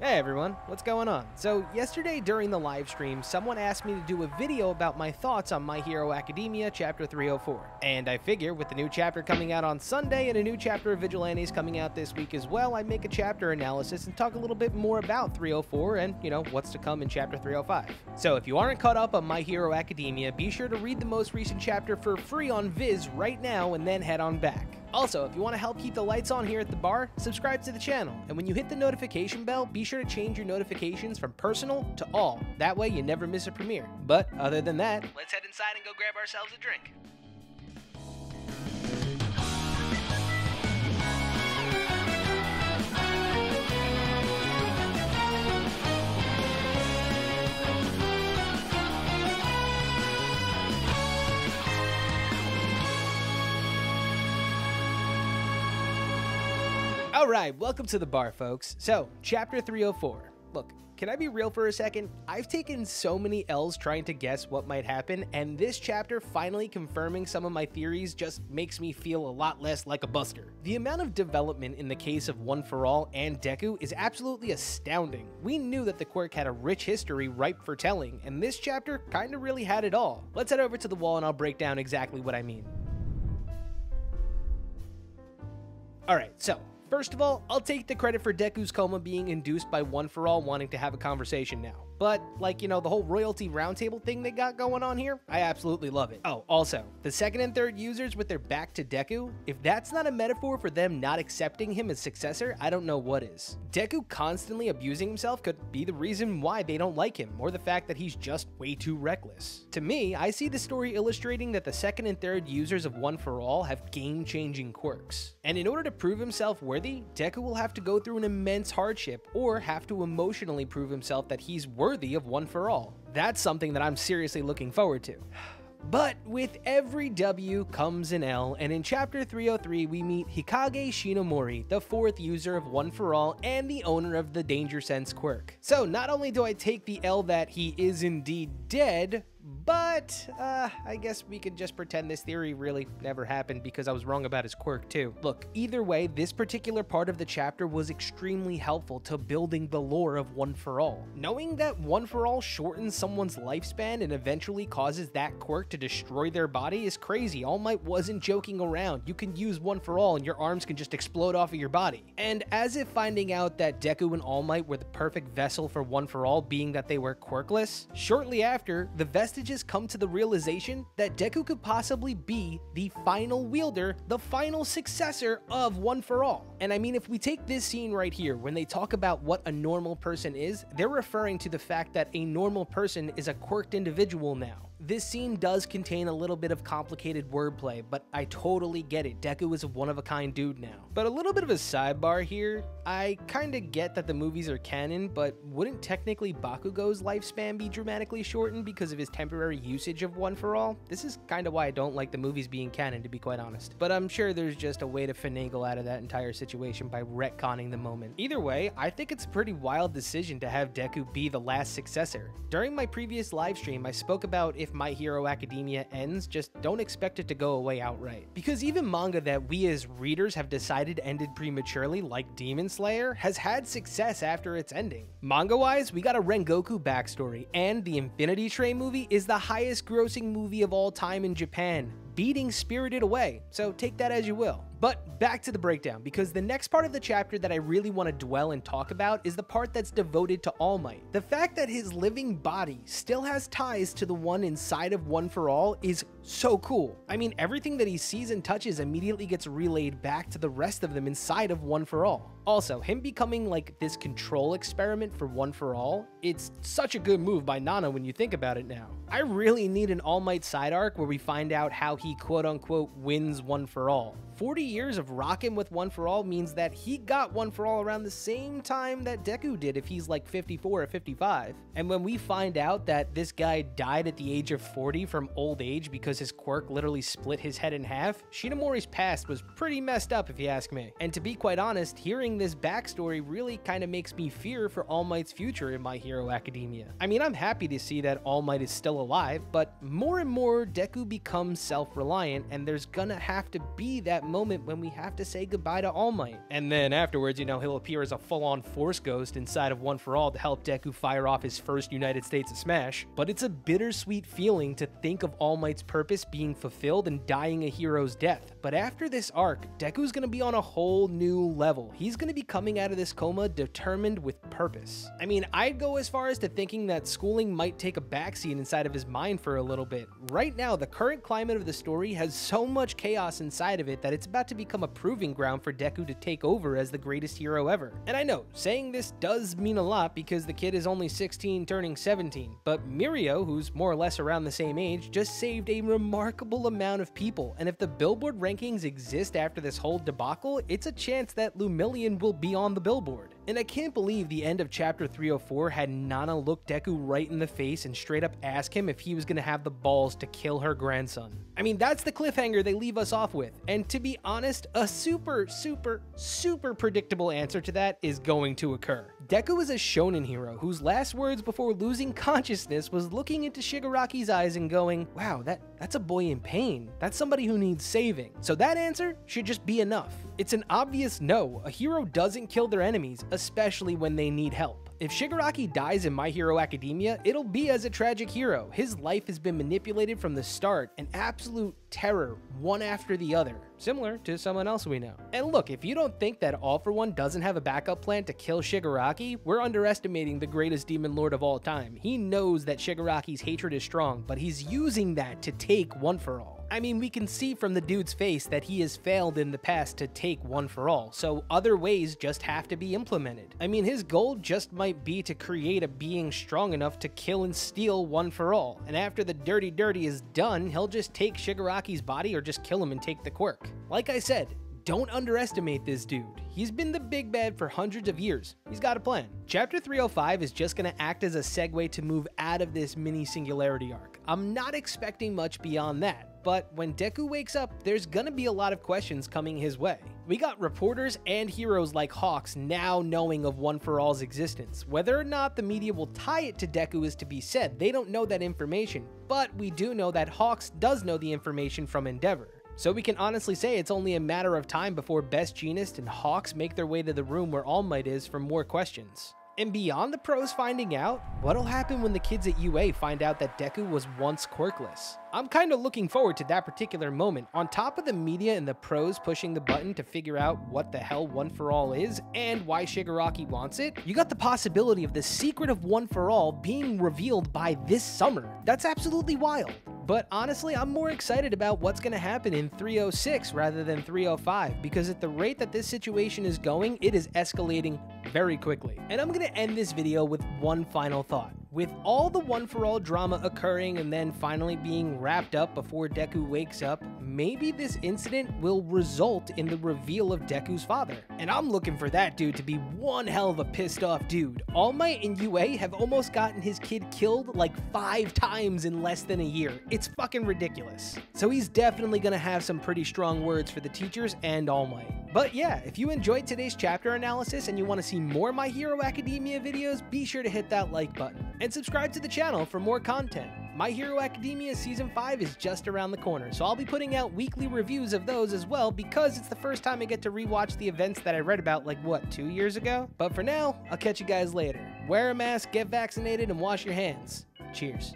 Hey everyone, what's going on? So yesterday during the live stream, someone asked me to do a video about my thoughts on My Hero Academia Chapter 304. And I figure with the new chapter coming out on Sunday and a new chapter of Vigilantes coming out this week as well, I'd make a chapter analysis and talk a little bit more about 304 and, what's to come in Chapter 305. So if you aren't caught up on My Hero Academia, be sure to read the most recent chapter for free on Viz right now and then head on back. Also, if you want to help keep the lights on here at the bar, subscribe to the channel, and when you hit the notification bell, be sure to change your notifications from personal to all. That way you never miss a premiere. But other than that, let's head inside and go grab ourselves a drink. Alright, welcome to the bar, folks. So, Chapter 304. Look, can I be real for a second? I've taken so many L's trying to guess what might happen, and this chapter finally confirming some of my theories just makes me feel a lot less like a buster. The amount of development in the case of One For All and Deku is absolutely astounding. We knew that the quirk had a rich history ripe for telling, and this chapter kinda really had it all. Let's head over to the wall and I'll break down exactly what I mean. Alright, so first of all, I'll take the credit for Deku's coma being induced by One For All wanting to have a conversation now. But, the whole royalty roundtable thing they got going on here, I absolutely love it. Oh, also, the second and third users with their back to Deku, if that's not a metaphor for them not accepting him as successor, I don't know what is. Deku constantly abusing himself could be the reason why they don't like him, or the fact that he's just way too reckless. To me, I see the story illustrating that the second and third users of One For All have game-changing quirks. And in order to prove himself worthy, Deku will have to go through an immense hardship, or have to emotionally prove himself that he's worthy of One For All. That's something that I'm seriously looking forward to. But with every W comes an L, and in Chapter 303 we meet Hikage Shinomori, the fourth user of One For All and the owner of the Danger Sense quirk. So not only do I take the L that he is indeed dead, but I guess we could just pretend this theory really never happened because I was wrong about his quirk too. Look, either way, this particular part of the chapter was extremely helpful to building the lore of One For All. Knowing that One For All shortens someone's lifespan and eventually causes that quirk to destroy their body is crazy. All Might wasn't joking around. You can use One For All and your arms can just explode off of your body. And as if finding out that Deku and All Might were the perfect vessel for One For All, being that they were quirkless, shortly after, the Vestiges come to the realization that Deku could possibly be the final wielder, the final successor of One For All. And I mean, if we take this scene right here, when they talk about what a normal person is, they're referring to the fact that a normal person is a quirked individual now. This scene does contain a little bit of complicated wordplay, but I totally get it. Deku is a one-of-a-kind dude now. But a little bit of a sidebar here, I kinda get that the movies are canon, but wouldn't technically Bakugo's lifespan be dramatically shortened because of his temporary usage of One For All? This is kinda why I don't like the movies being canon, to be quite honest. But I'm sure there's just a way to finagle out of that entire situation by retconning the moment. Either way, I think it's a pretty wild decision to have Deku be the last successor. During my previous livestream, I spoke about if My Hero Academia ends, just don't expect it to go away outright. Because even manga that we as readers have decided ended prematurely, like Demon Slayer, has had success after its ending. Manga-wise, we got a Rengoku backstory, and the Infinity Train movie is the highest grossing movie of all time in Japan, beating Spirited Away, so take that as you will. But back to the breakdown, because the next part of the chapter that I really want to dwell and talk about is the part that's devoted to All Might. The fact that his living body still has ties to the one inside of One For All is so cool. I mean, everything that he sees and touches immediately gets relayed back to the rest of them inside of One For All. Also, him becoming like this control experiment for One For All, it's such a good move by Nana when you think about it now. I really need an All Might side arc where we find out how he quote-unquote wins One For All. 40 years of rocking with One For All means that he got One For All around the same time that Deku did if he's like 54 or 55. And when we find out that this guy died at the age of 40 from old age because his quirk literally split his head in half, Shinomori's past was pretty messed up if you ask me. And to be quite honest, hearing this backstory really kind of makes me fear for All Might's future in My Hero Academia. I mean, I'm happy to see that All Might is still alive, but more and more Deku becomes self-reliant, and there's gonna have to be that moment moment when we have to say goodbye to All Might. And then afterwards, you know, he'll appear as a full-on Force Ghost inside of One For All to help Deku fire off his first United States of Smash. But it's a bittersweet feeling to think of All Might's purpose being fulfilled and dying a hero's death. But after this arc, Deku's gonna be on a whole new level. He's gonna be coming out of this coma determined with purpose. I mean, I'd go as far as to thinking that schooling might take a backseat inside of his mind for a little bit. Right now, the current climate of the story has so much chaos inside of it that it's about to become a proving ground for Deku to take over as the greatest hero ever. And I know, saying this does mean a lot because the kid is only 16 turning 17, but Mirio, who's more or less around the same age, just saved a remarkable amount of people, and if the Billboard rankings exist after this whole debacle, it's a chance that Lumillion will be on the billboard. And I can't believe the end of chapter 304 had Nana look Deku right in the face and straight up ask him if he was gonna have the balls to kill her grandson. I mean, that's the cliffhanger they leave us off with, and to be honest, a super predictable answer to that is going to occur. Deku is a shonen hero whose last words before losing consciousness was looking into Shigaraki's eyes and going, wow, that's a boy in pain. That's somebody who needs saving. So that answer should just be enough. It's an obvious no. A hero doesn't kill their enemies, especially when they need help. If Shigaraki dies in My Hero Academia, it'll be as a tragic hero. His life has been manipulated from the start, an absolute terror, one after the other, similar to someone else we know. And look, if you don't think that All For One doesn't have a backup plan to kill Shigaraki, we're underestimating the greatest demon lord of all time. He knows that Shigaraki's hatred is strong, but he's using that to take One For All. I mean, we can see from the dude's face that he has failed in the past to take One For All, so other ways just have to be implemented. I mean, his goal just might be to create a being strong enough to kill and steal One For All, and after the dirty is done, he'll just take Shigaraki's body or just kill him and take the quirk. Like I said, don't underestimate this dude. He's been the big bad for hundreds of years. He's got a plan. Chapter 305 is just going to act as a segue to move out of this mini singularity arc. I'm not expecting much beyond that, but when Deku wakes up, there's gonna be a lot of questions coming his way. We got reporters and heroes like Hawks now knowing of One For All's existence. Whether or not the media will tie it to Deku is to be said. They don't know that information, but we do know that Hawks does know the information from Endeavor. So we can honestly say it's only a matter of time before Best Jeanist and Hawks make their way to the room where All Might is for more questions. And beyond the pros finding out, what'll happen when the kids at UA find out that Deku was once quirkless? I'm kinda looking forward to that particular moment. On top of the media and the pros pushing the button to figure out what the hell One For All is and why Shigaraki wants it, you got the possibility of the secret of One For All being revealed by this summer. That's absolutely wild. But honestly, I'm more excited about what's going to happen in 306 rather than 305, because at the rate that this situation is going, it is escalating very quickly. And I'm going to end this video with one final thought. With all the One For All drama occurring and then finally being wrapped up before Deku wakes up, maybe this incident will result in the reveal of Deku's father. And I'm looking for that dude to be one hell of a pissed off dude. All Might and UA have almost gotten his kid killed like 5 times in less than a year. It's fucking ridiculous. So he's definitely gonna have some pretty strong words for the teachers and All Might. But yeah, if you enjoyed today's chapter analysis and you want to see more My Hero Academia videos, be sure to hit that like button. And subscribe to the channel for more content. My Hero Academia Season 5 is just around the corner, so I'll be putting out weekly reviews of those as well because it's the first time I get to rewatch the events that I read about like, what, 2 years ago? But for now, I'll catch you guys later. Wear a mask, get vaccinated, and wash your hands. Cheers.